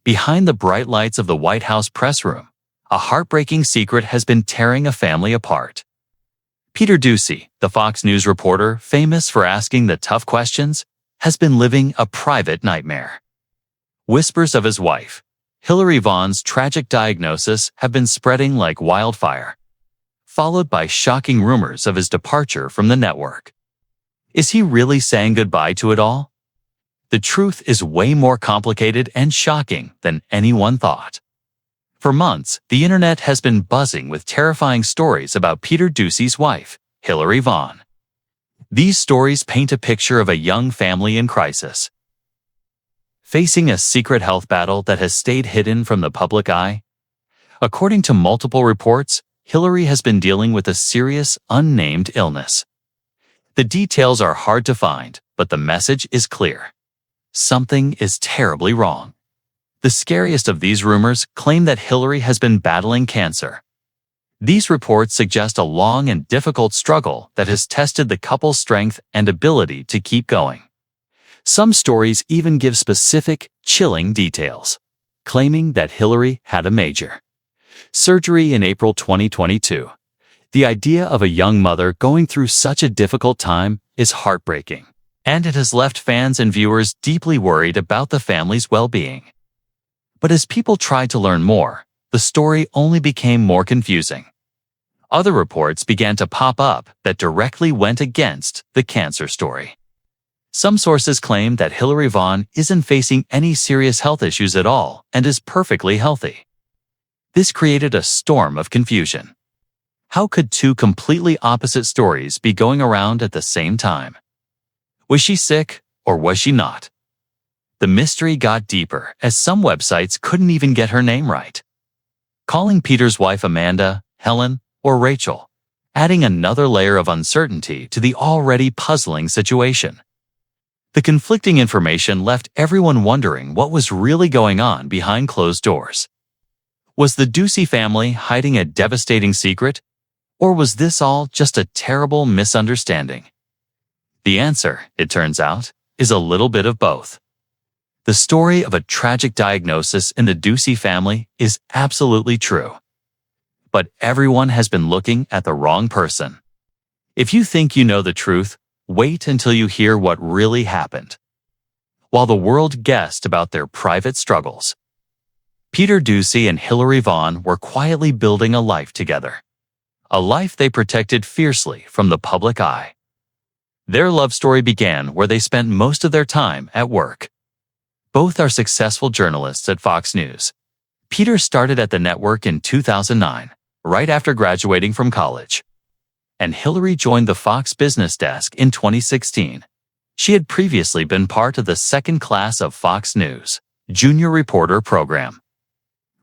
Behind the bright lights of the White House press room, a heartbreaking secret has been tearing a family apart. Peter Doocy, the Fox News reporter famous for asking the tough questions, has been living a private nightmare. Whispers of his wife, Hillary Vaughn's tragic diagnosis, have been spreading like wildfire, followed by shocking rumors of his departure from the network. Is he really saying goodbye to it all? The truth is way more complicated and shocking than anyone thought. For months, the internet has been buzzing with terrifying stories about Peter Doocy's wife, Hillary Vaughn. These stories paint a picture of a young family in crisis, facing a secret health battle that has stayed hidden from the public eye. According to multiple reports, Hillary has been dealing with a serious, unnamed illness. The details are hard to find, but the message is clear. Something is terribly wrong. The scariest of these rumors claim that Hillary has been battling cancer. These reports suggest a long and difficult struggle that has tested the couple's strength and ability to keep going. Some stories even give specific, chilling details, claiming that Hillary had a major surgery in April 2022. The idea of a young mother going through such a difficult time is heartbreaking, and it has left fans and viewers deeply worried about the family's well-being. But as people tried to learn more, the story only became more confusing. Other reports began to pop up that directly went against the cancer story. Some sources claim that Hillary Vaughn isn't facing any serious health issues at all and is perfectly healthy. This created a storm of confusion. How could two completely opposite stories be going around at the same time? Was she sick, or was she not? The mystery got deeper as some websites couldn't even get her name right, calling Peter's wife Amanda, Helen, or Rachel, adding another layer of uncertainty to the already puzzling situation. The conflicting information left everyone wondering what was really going on behind closed doors. Was the Doocy family hiding a devastating secret, or was this all just a terrible misunderstanding? The answer, it turns out, is a little bit of both. The story of a tragic diagnosis in the Doocy family is absolutely true. But everyone has been looking at the wrong person. If you think you know the truth, wait until you hear what really happened. While the world guessed about their private struggles, Peter Doocy and Hillary Vaughn were quietly building a life together. A life they protected fiercely from the public eye. Their love story began where they spent most of their time at work. Both are successful journalists at Fox News. Peter started at the network in 2009, right after graduating from college. And Hillary joined the Fox business desk in 2016. She had previously been part of the second class of Fox News junior reporter program,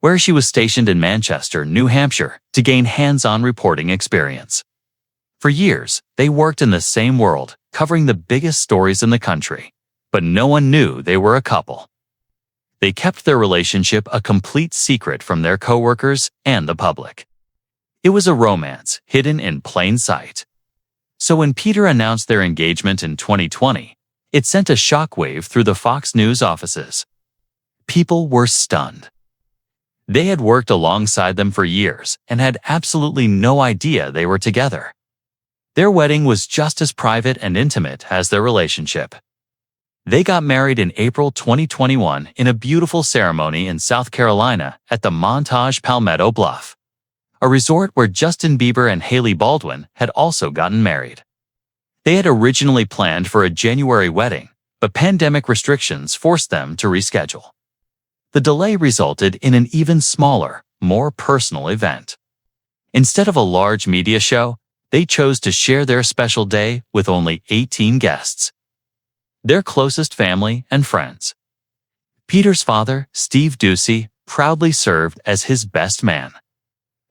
where she was stationed in Manchester, New Hampshire, to gain hands-on reporting experience. For years, they worked in the same world, covering the biggest stories in the country. But no one knew they were a couple. They kept their relationship a complete secret from their coworkers and the public. It was a romance hidden in plain sight. So when Peter announced their engagement in 2020, it sent a shockwave through the Fox News offices. People were stunned. They had worked alongside them for years and had absolutely no idea they were together. Their wedding was just as private and intimate as their relationship. They got married in April 2021 in a beautiful ceremony in South Carolina at the Montage Palmetto Bluff, a resort where Justin Bieber and Hailey Baldwin had also gotten married. They had originally planned for a January wedding, but pandemic restrictions forced them to reschedule. The delay resulted in an even smaller, more personal event. Instead of a large media show, they chose to share their special day with only 18 guests. Their closest family and friends. Peter's father, Steve Doocy, proudly served as his best man.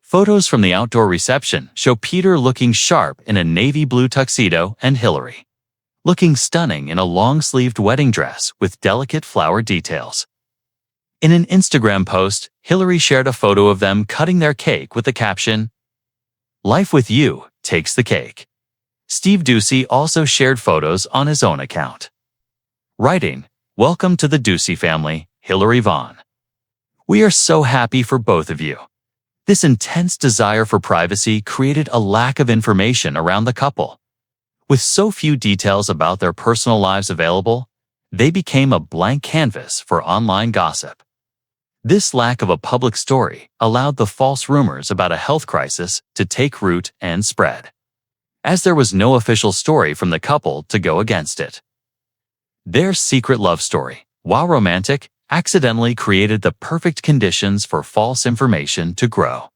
Photos from the outdoor reception show Peter looking sharp in a navy blue tuxedo and Hillary looking stunning in a long-sleeved wedding dress with delicate flower details. In an Instagram post, Hillary shared a photo of them cutting their cake with the caption, "Life with you takes the cake." Steve Doocy also shared photos on his own account, writing, "Welcome to the Doocy family, Hillary Vaughn." "We are so happy for both of you." This intense desire for privacy created a lack of information around the couple. With so few details about their personal lives available, they became a blank canvas for online gossip. This lack of a public story allowed the false rumors about a health crisis to take root and spread, as there was no official story from the couple to go against it. Their secret love story, while romantic, accidentally created the perfect conditions for false information to grow.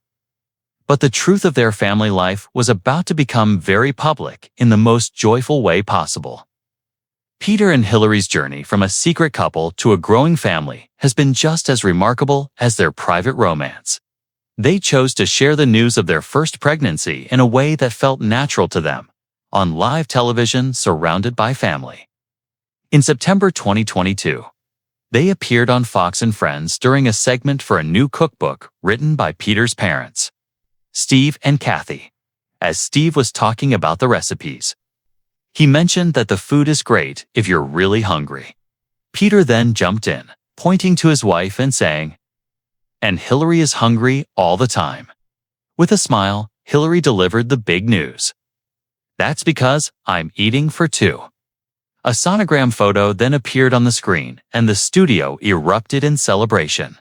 But the truth of their family life was about to become very public in the most joyful way possible. Peter and Hillary's journey from a secret couple to a growing family has been just as remarkable as their private romance. They chose to share the news of their first pregnancy in a way that felt natural to them, on live television surrounded by family. In September 2022, they appeared on Fox and Friends during a segment for a new cookbook written by Peter's parents, Steve and Kathy. As Steve was talking about the recipes, he mentioned that the food is great if you're really hungry. Peter then jumped in, pointing to his wife and saying, "And Hillary is hungry all the time." With a smile, Hillary delivered the big news. "That's because I'm eating for two." A sonogram photo then appeared on the screen, and the studio erupted in celebration.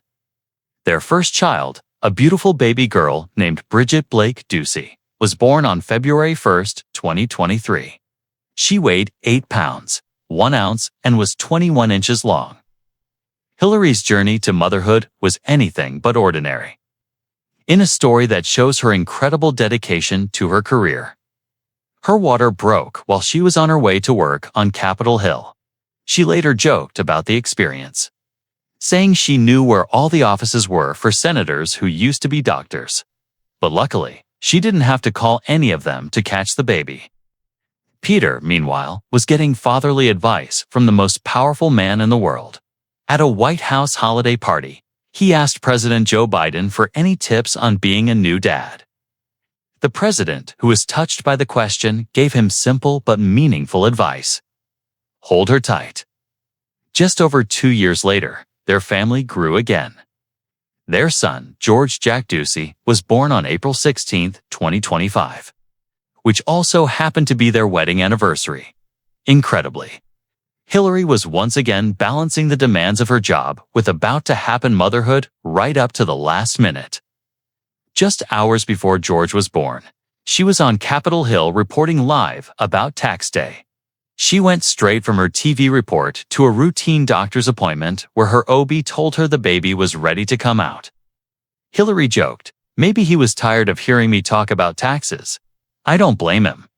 Their first child, a beautiful baby girl named Bridget Blake Doocy, was born on February 1, 2023. She weighed 8 pounds, 1 ounce, and was 21 inches long. Hillary's journey to motherhood was anything but ordinary. In a story that shows her incredible dedication to her career, her water broke while she was on her way to work on Capitol Hill. She later joked about the experience, saying she knew where all the offices were for senators who used to be doctors. But luckily, she didn't have to call any of them to catch the baby. Peter, meanwhile, was getting fatherly advice from the most powerful man in the world. At a White House holiday party, he asked President Joe Biden for any tips on being a new dad. The president, who was touched by the question, gave him simple but meaningful advice. Hold her tight. Just over 2 years later, their family grew again. Their son, George Jack Doocy, was born on April 16, 2025. Which also happened to be their wedding anniversary. Incredibly, Hillary was once again balancing the demands of her job with about-to-happen motherhood right up to the last minute. Just hours before George was born, she was on Capitol Hill reporting live about tax day. She went straight from her TV report to a routine doctor's appointment where her OB told her the baby was ready to come out. Hillary joked, "Maybe he was tired of hearing me talk about taxes. I don't blame him."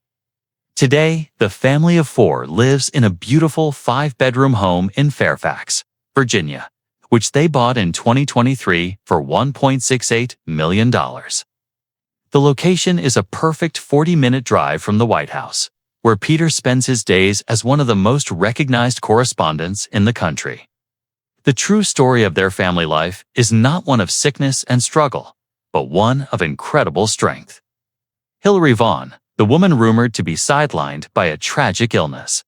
Today, the family of 4 lives in a beautiful 5-bedroom home in Fairfax, Virginia, which they bought in 2023 for $1.68 million. The location is a perfect 40-minute drive from the White House, where Peter spends his days as one of the most recognized correspondents in the country. The true story of their family life is not one of sickness and struggle, but one of incredible strength. Hillary Vaughn, the woman rumored to be sidelined by a tragic illness,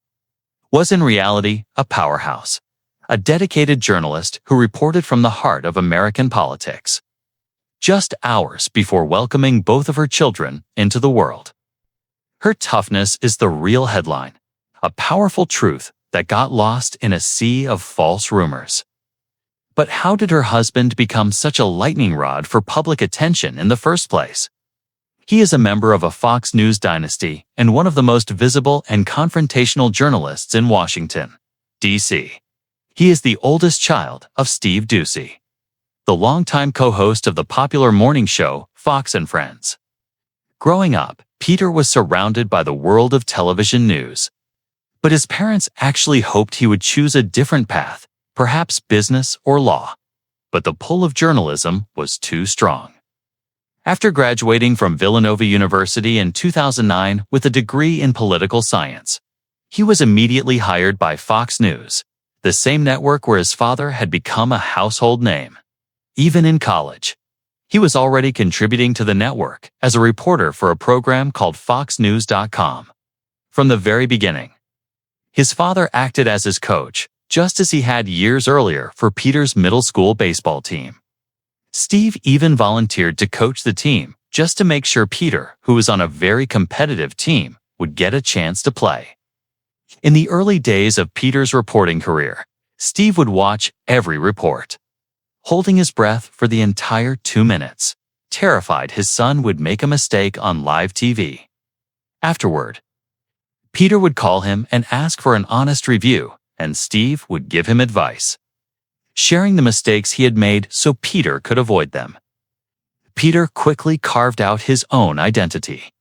was in reality a powerhouse, a dedicated journalist who reported from the heart of American politics. Just hours before welcoming both of her children into the world. Her toughness is the real headline, a powerful truth that got lost in a sea of false rumors. But how did her husband become such a lightning rod for public attention in the first place? He is a member of a Fox News dynasty and one of the most visible and confrontational journalists in Washington, D.C. He is the oldest child of Steve Doocy, the longtime co-host of the popular morning show Fox and Friends. Growing up, Peter was surrounded by the world of television news. But his parents actually hoped he would choose a different path, perhaps business or law. But the pull of journalism was too strong. After graduating from Villanova University in 2009 with a degree in political science, he was immediately hired by Fox News, the same network where his father had become a household name. Even in college, he was already contributing to the network as a reporter for a program called FoxNews.com. From the very beginning, his father acted as his coach, just as he had years earlier for Peter's middle school baseball team. Steve even volunteered to coach the team just to make sure Peter, who was on a very competitive team, would get a chance to play. In the early days of Peter's reporting career, Steve would watch every report, holding his breath for the entire 2 minutes, terrified his son would make a mistake on live TV. Afterward, Peter would call him and ask for an honest review, and Steve would give him advice, sharing the mistakes he had made so Peter could avoid them. Peter quickly carved out his own identity.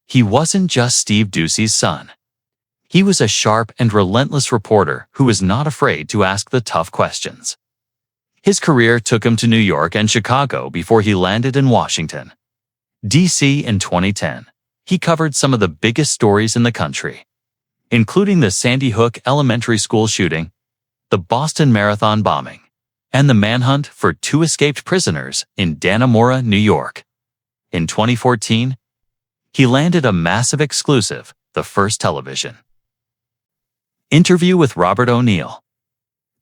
He wasn't just Steve Doocy's son. He was a sharp and relentless reporter who was not afraid to ask the tough questions. His career took him to New York and Chicago before he landed in Washington, D.C. in 2010. He covered some of the biggest stories in the country, including the Sandy Hook Elementary School shooting, the Boston Marathon bombing, and the manhunt for 2 escaped prisoners in Dannemora, New York. In 2014, he landed a massive exclusive, the first television interview with Robert O'Neill,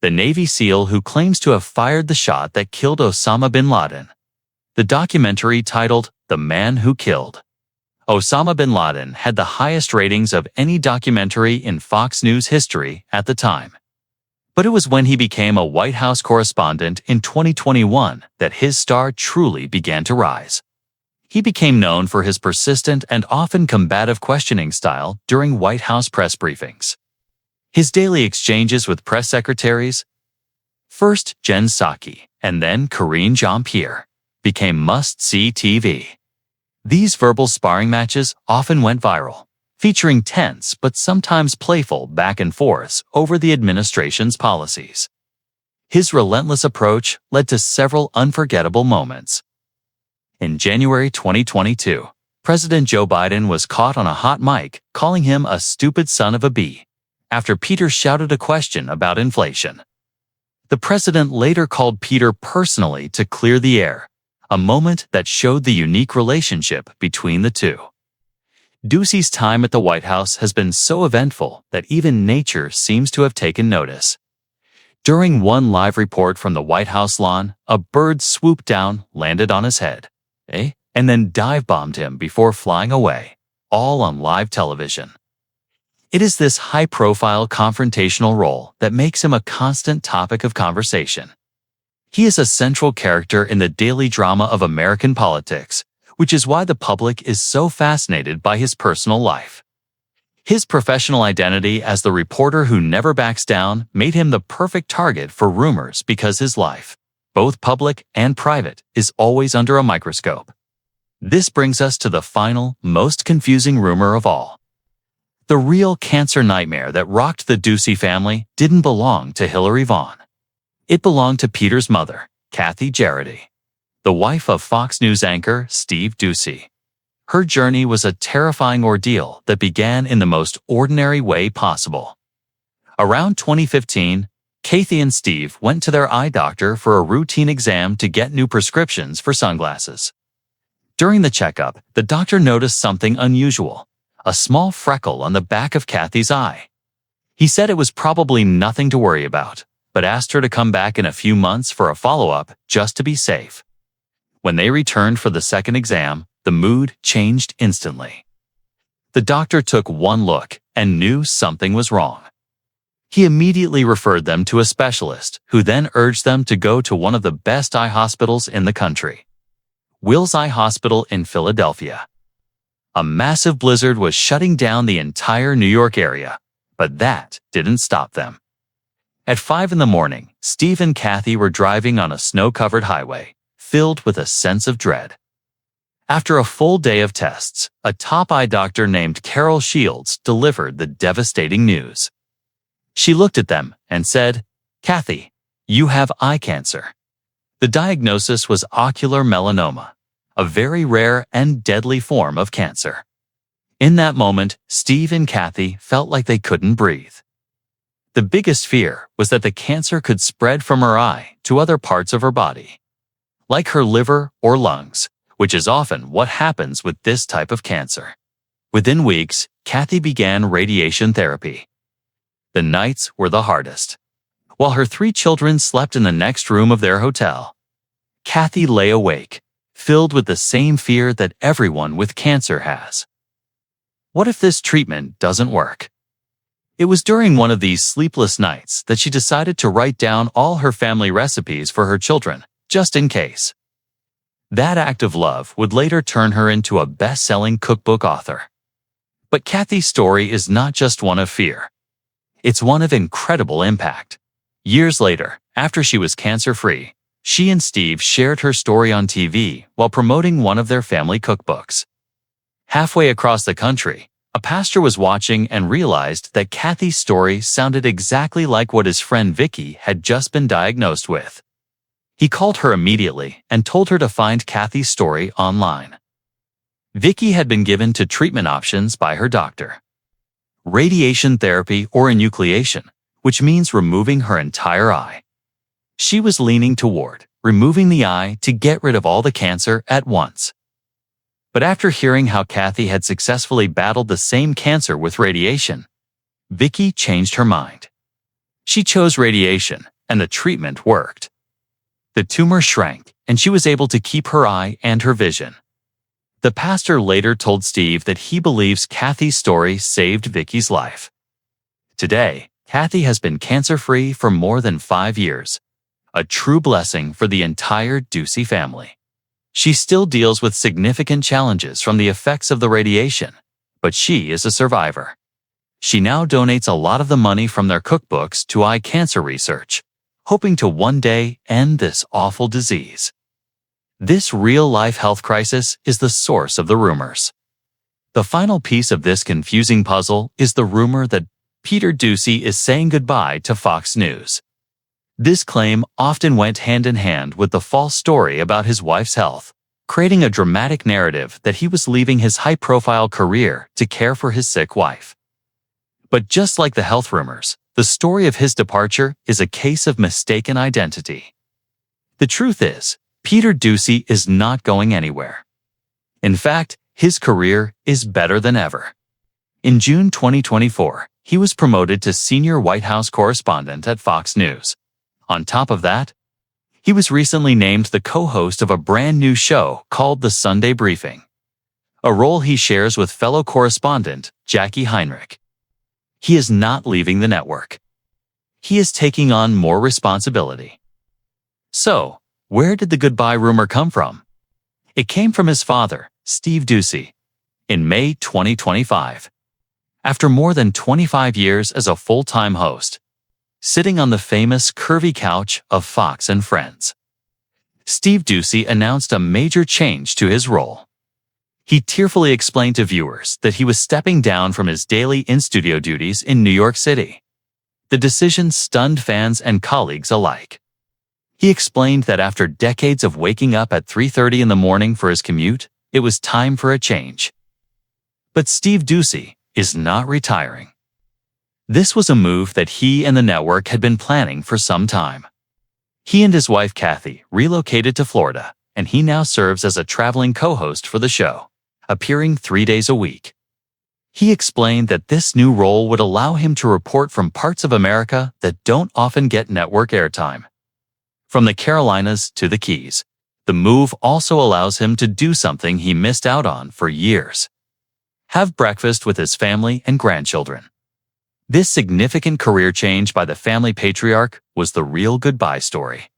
the Navy SEAL who claims to have fired the shot that killed Osama bin Laden. The documentary, titled The Man Who Killed Osama bin Laden, had the highest ratings of any documentary in Fox News history at the time. But it was when he became a White House correspondent in 2021 that his star truly began to rise. He became known for his persistent and often combative questioning style during White House press briefings. His daily exchanges with press secretaries, first Jen Psaki and then Karine Jean-Pierre, became must-see TV. These verbal sparring matches often went viral, featuring tense but sometimes playful back and forths over the administration's policies. His relentless approach led to several unforgettable moments. In January 2022, President Joe Biden was caught on a hot mic calling him a stupid son of a bee after Peter shouted a question about inflation. The president later called Peter personally to clear the air, a moment that showed the unique relationship between the two. Doocy's time at the White House has been so eventful that even nature seems to have taken notice. During one live report from the White House lawn, a bird swooped down, landed on his head, and then dive-bombed him before flying away, all on live television. It is this high-profile confrontational role that makes him a constant topic of conversation. He is a central character in the daily drama of American politics, which is why the public is so fascinated by his personal life. His professional identity as the reporter who never backs down made him the perfect target for rumors because his life, both public and private, is always under a microscope. This brings us to the final, most confusing rumor of all. The real cancer nightmare that rocked the Doocy family didn't belong to Hillary Vaughn. It belonged to Peter's mother, Kathy Jarrity, the wife of Fox News anchor Steve Doocy. Her journey was a terrifying ordeal that began in the most ordinary way possible. Around 2015, Kathy and Steve went to their eye doctor for a routine exam to get new prescriptions for sunglasses. During the checkup, the doctor noticed something unusual, a small freckle on the back of Kathy's eye. He said it was probably nothing to worry about, but asked her to come back in a few months for a follow-up just to be safe. When they returned for the second exam, the mood changed instantly. The doctor took one look and knew something was wrong. He immediately referred them to a specialist, who then urged them to go to one of the best eye hospitals in the country, Wills Eye Hospital in Philadelphia. A massive blizzard was shutting down the entire New York area, but that didn't stop them. At 5 in the morning, Steve and Kathy were driving on a snow-covered highway, filled with a sense of dread. After a full day of tests, a top eye doctor named Carol Shields delivered the devastating news. She looked at them and said, "Kathy, you have eye cancer." The diagnosis was ocular melanoma, a very rare and deadly form of cancer. In that moment, Steve and Kathy felt like they couldn't breathe. The biggest fear was that the cancer could spread from her eye to other parts of her body, like her liver or lungs, which is often what happens with this type of cancer. Within weeks, Kathy began radiation therapy. The nights were the hardest. While her 3 children slept in the next room of their hotel, Kathy lay awake, filled with the same fear that everyone with cancer has. What if this treatment doesn't work? It was during one of these sleepless nights that she decided to write down all her family recipes for her children, just in case. That act of love would later turn her into a best-selling cookbook author. But Kathy's story is not just one of fear. It's one of incredible impact. Years later, after she was cancer-free, she and Steve shared her story on TV while promoting one of their family cookbooks. Halfway across the country, a pastor was watching and realized that Kathy's story sounded exactly like what his friend Vicky had just been diagnosed with. He called her immediately and told her to find Kathy's story online. Vicky had been given two treatment options by her doctor: radiation therapy or enucleation, which means removing her entire eye. She was leaning toward removing the eye to get rid of all the cancer at once. But after hearing how Kathy had successfully battled the same cancer with radiation, Vicky changed her mind. She chose radiation, and the treatment worked. The tumor shrank, and she was able to keep her eye and her vision. The pastor later told Steve that he believes Kathy's story saved Vicky's life. Today, Kathy has been cancer-free for more than 5 years, a true blessing for the entire Doocy family. She still deals with significant challenges from the effects of the radiation, but she is a survivor. She now donates a lot of the money from their cookbooks to eye cancer research, hoping to one day end this awful disease. This real-life health crisis is the source of the rumors. The final piece of this confusing puzzle is the rumor that Peter Doocy is saying goodbye to Fox News. This claim often went hand in hand with the false story about his wife's health, creating a dramatic narrative that he was leaving his high-profile career to care for his sick wife. But just like the health rumors, the story of his departure is a case of mistaken identity. The truth is, Peter Doocy is not going anywhere. In fact, his career is better than ever. In June 2024, he was promoted to senior White House correspondent at Fox News. On top of that, he was recently named the co-host of a brand new show called The Sunday Briefing, a role he shares with fellow correspondent Jackie Heinrich. He is not leaving the network. He is taking on more responsibility. So, where did the goodbye rumor come from? It came from his father, Steve Doocy, in May 2025. After more than 25 years as a full-time host, sitting on the famous curvy couch of Fox and Friends, Steve Doocy announced a major change to his role. He tearfully explained to viewers that he was stepping down from his daily in-studio duties in New York City. The decision stunned fans and colleagues alike. He explained that after decades of waking up at 3:30 in the morning for his commute, it was time for a change. But Steve Doocy is not retiring. This was a move that he and the network had been planning for some time. He and his wife Kathy relocated to Florida, and he now serves as a traveling co-host for the show, appearing 3 days a week. He explained that this new role would allow him to report from parts of America that don't often get network airtime. From the Carolinas to the Keys, the move also allows him to do something he missed out on for years: have breakfast with his family and grandchildren. This significant career change by the family patriarch was the real goodbye story.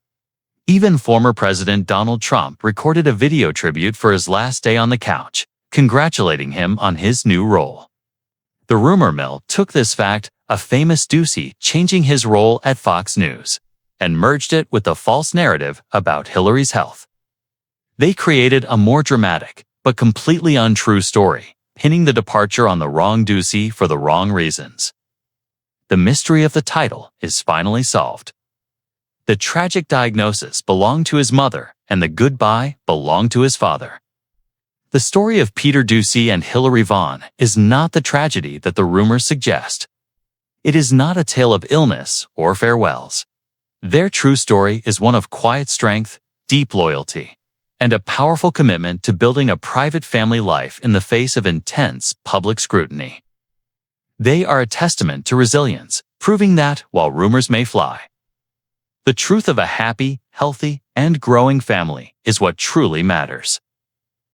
Even former President Donald Trump recorded a video tribute for his last day on the couch, congratulating him on his new role. The rumor mill took this fact, a famous Doocy changing his role at Fox News, and merged it with the false narrative about Hillary's health. They created a more dramatic, but completely untrue story, pinning the departure on the wrong Doocy for the wrong reasons. The mystery of the title is finally solved. The tragic diagnosis belonged to his mother, and the goodbye belonged to his father. The story of Peter Doocy and Hillary Vaughn is not the tragedy that the rumors suggest. It is not a tale of illness or farewells. Their true story is one of quiet strength, deep loyalty, and a powerful commitment to building a private family life in the face of intense public scrutiny. They are a testament to resilience, proving that, while rumors may fly, the truth of a happy, healthy, and growing family is what truly matters.